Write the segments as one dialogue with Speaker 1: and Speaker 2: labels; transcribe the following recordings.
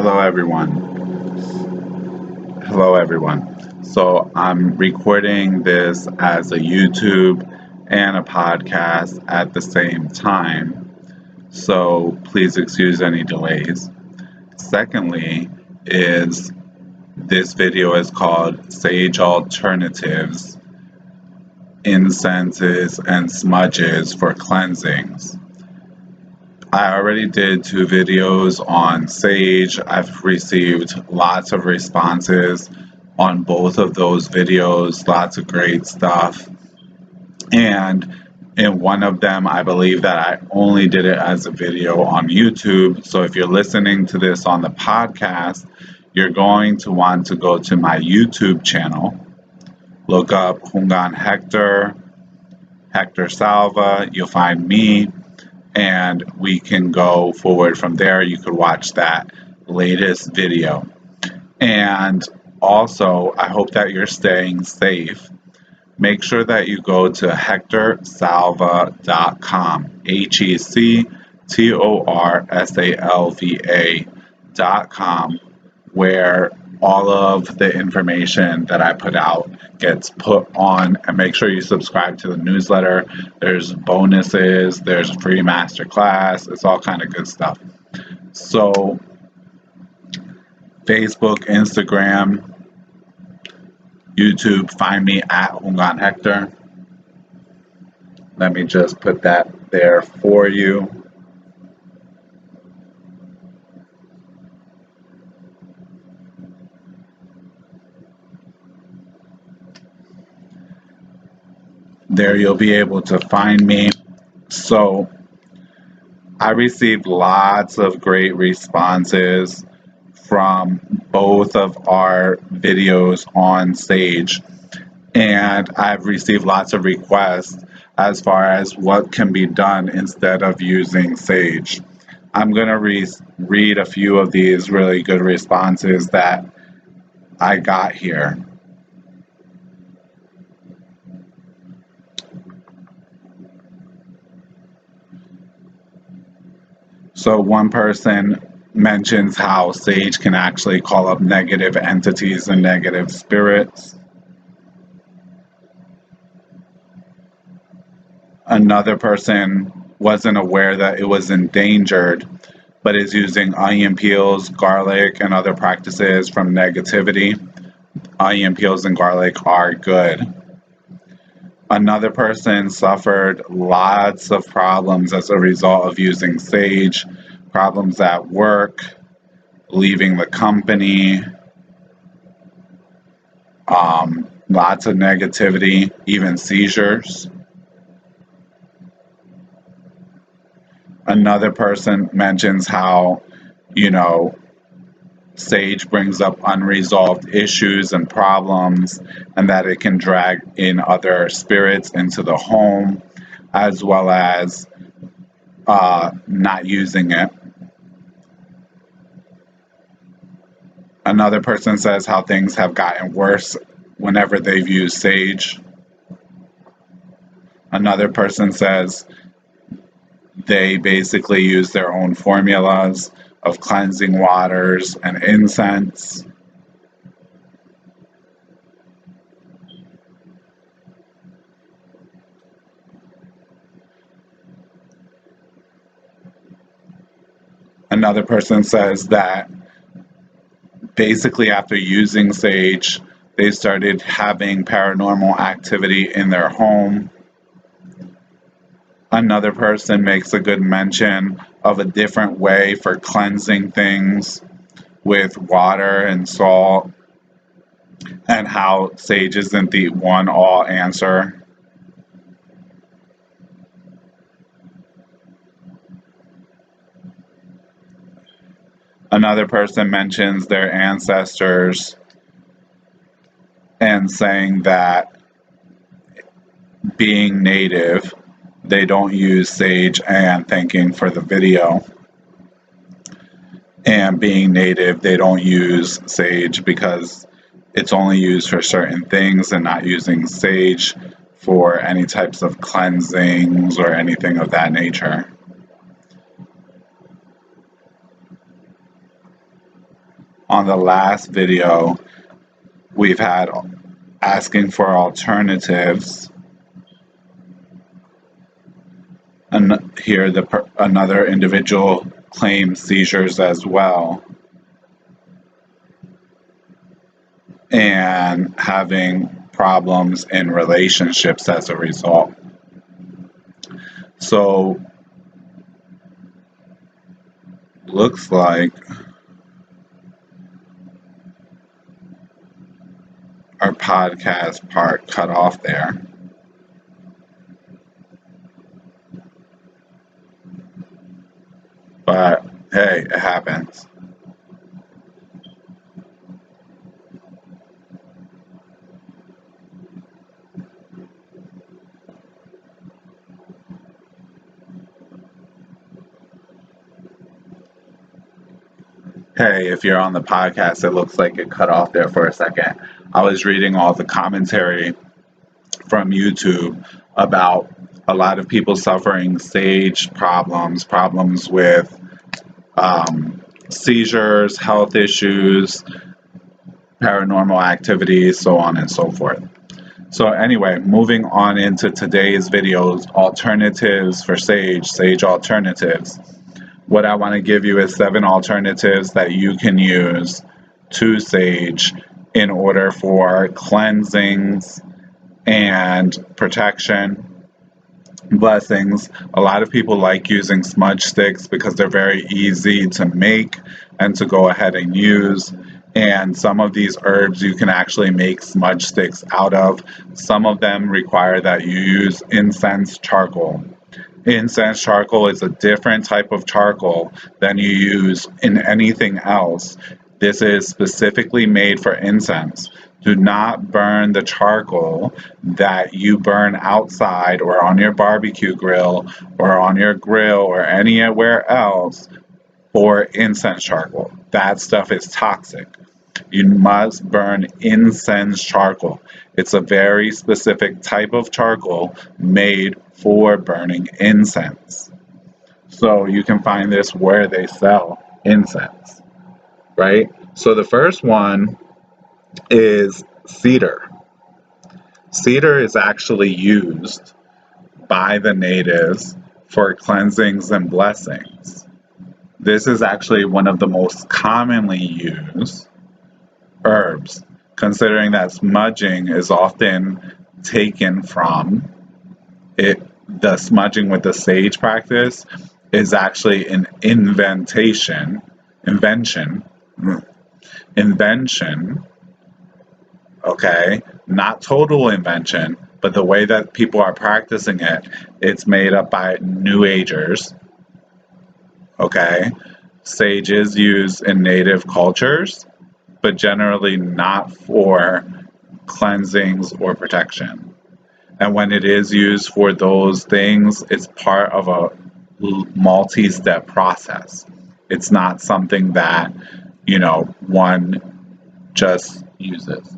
Speaker 1: Hello everyone. Hello everyone. So I'm recording this as a YouTube and a podcast at the same time. So please excuse any delays. Secondly, is this video is called Sage Alternatives, Incenses, and Smudges for Cleansings. I already did 2 videos on Sage. I've received lots of responses on both of those videos, lots of great stuff. And in one of them, I believe that I only did it as a video on YouTube. So if you're listening to this on the podcast, you're going to want to go to my YouTube channel, look up Hungan Hector Salva, you'll find me, and we can go forward from there. You could watch that latest video. And also, I hope that you're staying safe. Make sure that you go to hectorsalva.com, HECTORSALVA.com, where all of the information that I put out gets put on. And make sure you subscribe to the newsletter. There's bonuses, there's a free masterclass, it's all kind of good stuff. So Facebook, Instagram, YouTube, find me at Hungan Hector. Let me just put that there for you. There you'll be able to find me. So I received lots of great responses from both of our videos on Sage, and I've received lots of requests as far as what can be done instead of using Sage. I'm going to read a few of these really good responses that I got here. So one person mentions how Sage can actually call up negative entities and negative spirits. Another person wasn't aware that it was endangered, but is using onion peels, garlic, and other practices from negativity. Onion peels and garlic are good. Another person suffered lots of problems as a result of using Sage, problems at work, leaving the company, lots of negativity, even seizures. Another person mentions how, Sage brings up unresolved issues and problems, and that it can drag in other spirits into the home, as well as not using it. Another person says how things have gotten worse whenever they've used Sage. Another person says they basically use their own formulas of cleansing waters and incense. Another person says that basically after using Sage, they started having paranormal activity in their home. Another person makes a good mention of a different way for cleansing things with water and salt, and how Sage isn't the one-all answer. Another person mentions their ancestors and saying that being native, they don't use Sage, and thanking for the video. And being native, they don't use Sage because it's only used for certain things, and not using Sage for any types of cleansings or anything of that nature. on the last video, we've had asking for alternatives. And here, another individual claims seizures as well, and having problems in relationships as a result. So, looks like our podcast part cut off there. But hey, it happens. Hey, if you're on the podcast, it looks like it cut off there for a second. I was reading all the commentary from YouTube about a lot of people suffering sage problems with seizures, health issues, paranormal activities, so on and so forth. So anyway, moving on into today's videos, alternatives for sage alternatives. What I want to give you is 7 alternatives that you can use to sage in order for cleansings and protection, blessings. A lot of people like using smudge sticks because they're very easy to make and to go ahead and use. And some of these herbs you can actually make smudge sticks out of. Some of them require that you use incense charcoal. Incense charcoal is a different type of charcoal than you use in anything else. This is specifically made for incense. Do not burn the charcoal that you burn outside or on your barbecue grill or on your grill or anywhere else for incense charcoal. That stuff is toxic. You must burn incense charcoal. It's a very specific type of charcoal made for burning incense. So you can find this where they sell incense, right? So the first one is cedar. Cedar is actually used by the natives for cleansings and blessings. This is actually one of the most commonly used herbs, considering that smudging is often taken from it. The smudging with the sage practice is actually an invention, okay? Not total invention, but the way that people are practicing it, it's made up by New Agers, okay? Sage is used in native cultures, but generally not for cleansings or protection. And when it is used for those things, it's part of a multi-step process. It's not something that, one just uses.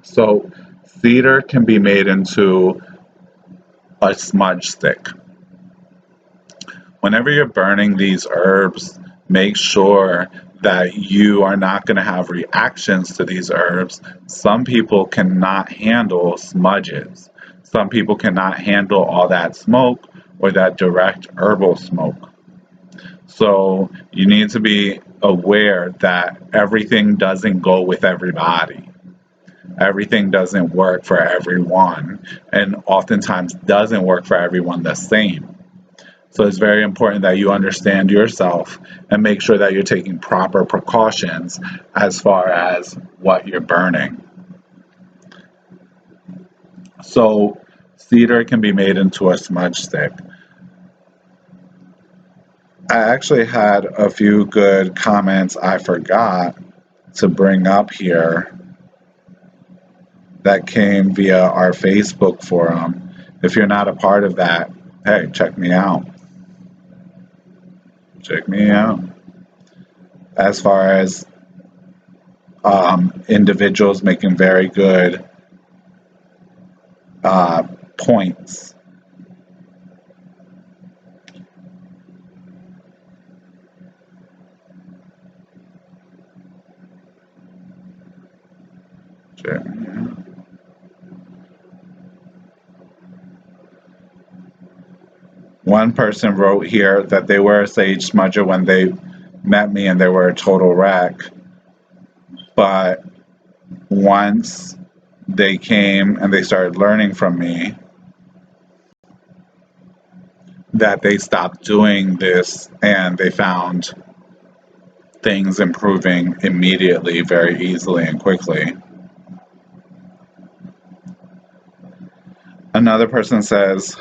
Speaker 1: So cedar can be made into a smudge stick. Whenever you're burning these herbs, make sure that you are not going to have reactions to these herbs. Some people cannot handle smudges. Some people cannot handle all that smoke or that direct herbal smoke. So you need to be aware that everything doesn't go with everybody. Everything doesn't work for everyone, and oftentimes doesn't work for everyone the same. So it's very important that you understand yourself and make sure that you're taking proper precautions as far as what you're burning. So cedar can be made into a smudge stick. I actually had a few good comments I forgot to bring up here that came via our Facebook forum. If you're not a part of that, hey, check me out. Check me out. As far as individuals making very good points. One person wrote here that they were a sage smudger when they met me and they were a total wreck. But once they came and they started learning from me, that they stopped doing this and they found things improving immediately, very easily and quickly. Another person says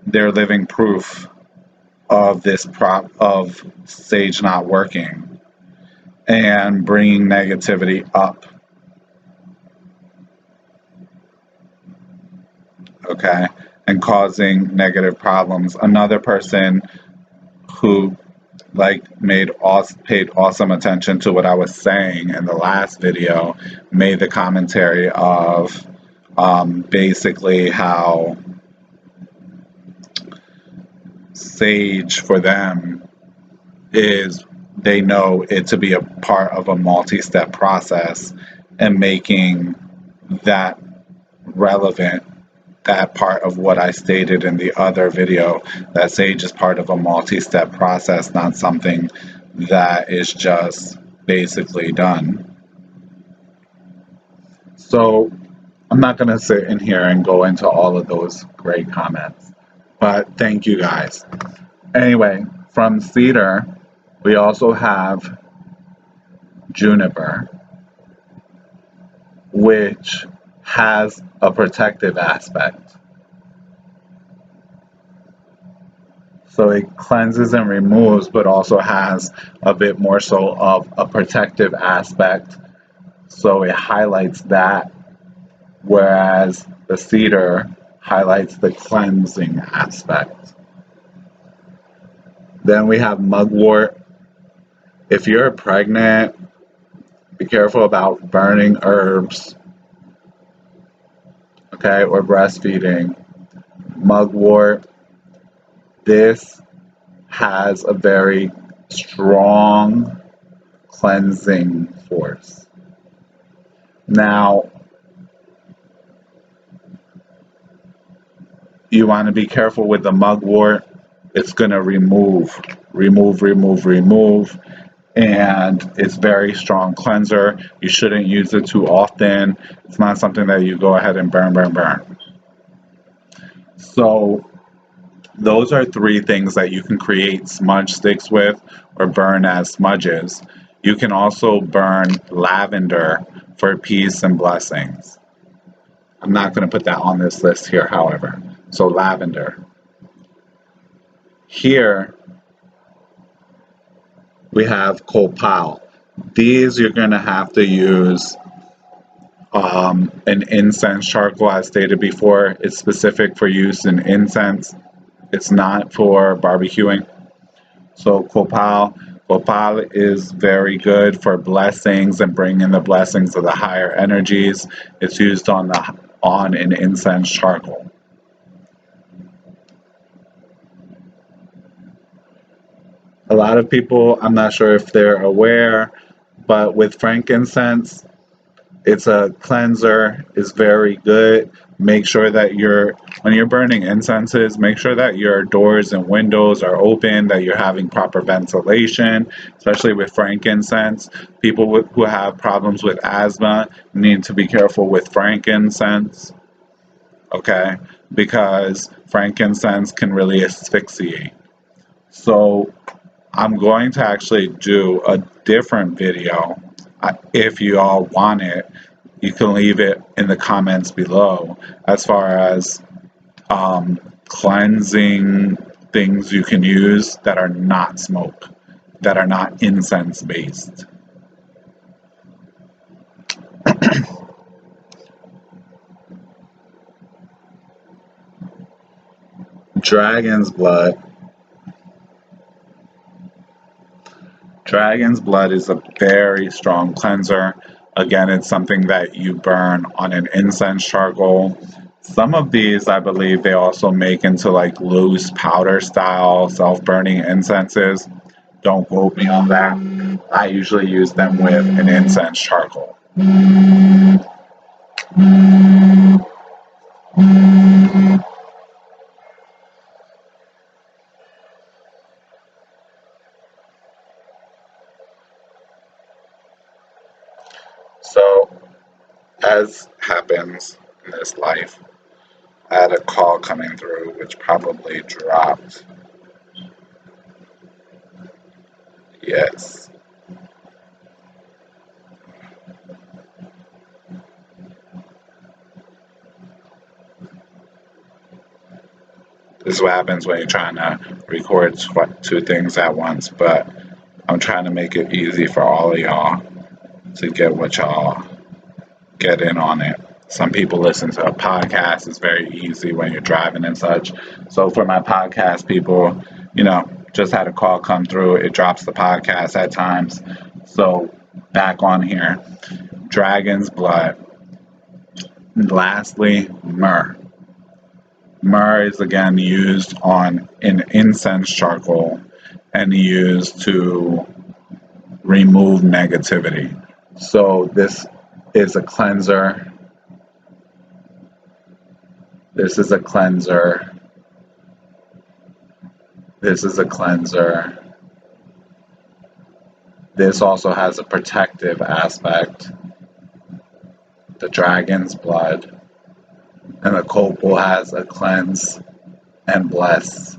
Speaker 1: they're living proof of this of sage not working and bringing negativity up. Okay, and causing negative problems. Another person who paid awesome attention to what I was saying in the last video made the commentary of basically how sage for them is, they know it to be a part of a multi-step process, and making that relevant, that part of what I stated in the other video, that sage is part of a multi-step process, not something that is just basically done. So I'm not going to sit in here and go into all of those great comments, but thank you guys. Anyway, from cedar, we also have juniper, which has a protective aspect. So it cleanses and removes, but also has a bit more so of a protective aspect. So it highlights that, whereas the cedar highlights the cleansing aspect. Then we have mugwort. If you're pregnant, be careful about burning herbs, okay, or breastfeeding. Mugwort, this has a very strong cleansing force. Now, you want to be careful with the mugwort. It's going to remove, and it's very strong cleanser. You shouldn't use it too often. It's not something that you go ahead and burn. So those are 3 things that you can create smudge sticks with or burn as smudges. You can also burn lavender for peace and blessings. I'm not going to put that on this list here, however. So lavender. Here we have copal. These you're going to have to use an incense charcoal, as stated before. It's specific for use in incense. It's not for barbecuing. So copal is very good for blessings and bringing the blessings of the higher energies. It's used on an incense charcoal. A lot of people, I'm not sure if they're aware, but with frankincense, it's a cleanser, it's very good. Make sure that when you're burning incenses, make sure that your doors and windows are open, that you're having proper ventilation, especially with frankincense. People who have problems with asthma need to be careful with frankincense, okay? Because frankincense can really asphyxiate. So I'm going to actually do a different video. If you all want it, you can leave it in the comments below, as far as cleansing things you can use that are not smoke, that are not incense based. Dragon's blood. Dragon's blood is a very strong cleanser. Again, it's something that you burn on an incense charcoal. Some of these, I believe, they also make into like loose powder style self-burning incenses. Don't quote me on that. I usually use them with an incense charcoal. So, as happens in this life, I had a call coming through which probably dropped. Yes. This is what happens when you're trying to record two things at once, but I'm trying to make it easy for all of y'all to get what y'all get in on it. Some people listen to a podcast. It's very easy when you're driving and such. So for my podcast people, just had a call come through. It drops the podcast at times. So back on here. Dragon's blood. And lastly, myrrh. Myrrh is again used on an incense charcoal and used to remove negativity. So this is a cleanser. This is a cleanser. This is a cleanser. This also has a protective aspect. The dragon's blood. And the copal has a cleanse and bless.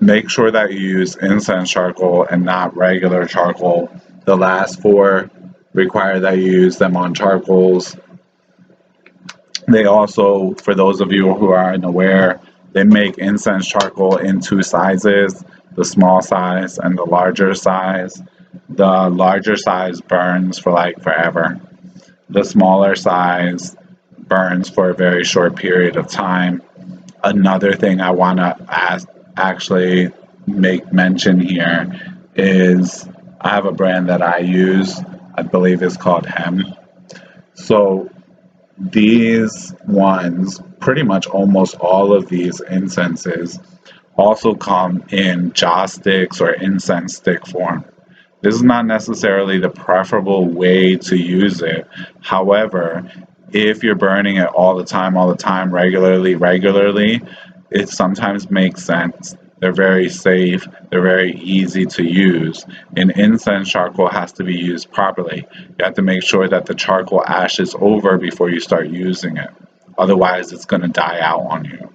Speaker 1: Make sure that you use incense charcoal and not regular charcoal. The last four require that you use them on charcoals. They also, for those of you who aren't aware, they make incense charcoal in two sizes, the small size and the larger size. The larger size burns for like forever. The smaller size burns for a very short period of time. Another thing I want to actually make mention here is I have a brand that I use. I believe it's called Hem. So these ones, pretty much almost all of these incenses, also come in joss sticks or incense stick form. This is not necessarily the preferable way to use it. However, if you're burning it all the time, regularly, it sometimes makes sense. They're very safe. They're very easy to use. An incense charcoal has to be used properly. You have to make sure that the charcoal ashes over before you start using it. Otherwise, it's going to die out on you.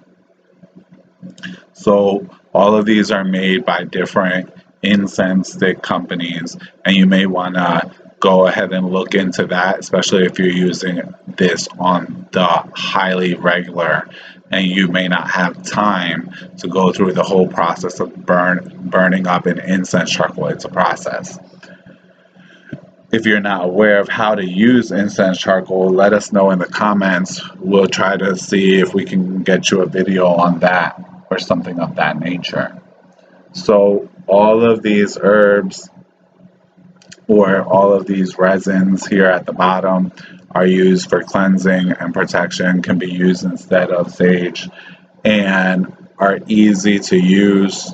Speaker 1: So all of these are made by different incense stick companies, and you may want to go ahead and look into that, especially if you're using this on the highly regular and you may not have time to go through the whole process of burning up an incense charcoal. It's a process. If you're not aware of how to use incense charcoal, let us know in the comments. We'll try to see if we can get you a video on that or something of that nature. So all of these herbs or all of these resins here at the bottom are used for cleansing and protection, can be used instead of sage, and are easy to use.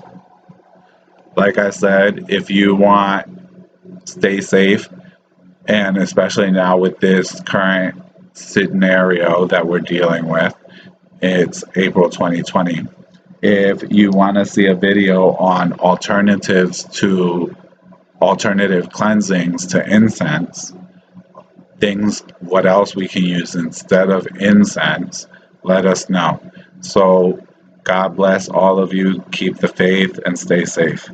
Speaker 1: Like I said, if you want, stay safe, and especially now with this current scenario that we're dealing with, it's April 2020. If you want to see a video on alternative cleansings to incense, what else we can use instead of incense, let us know. So God bless all of you. Keep the faith and stay safe.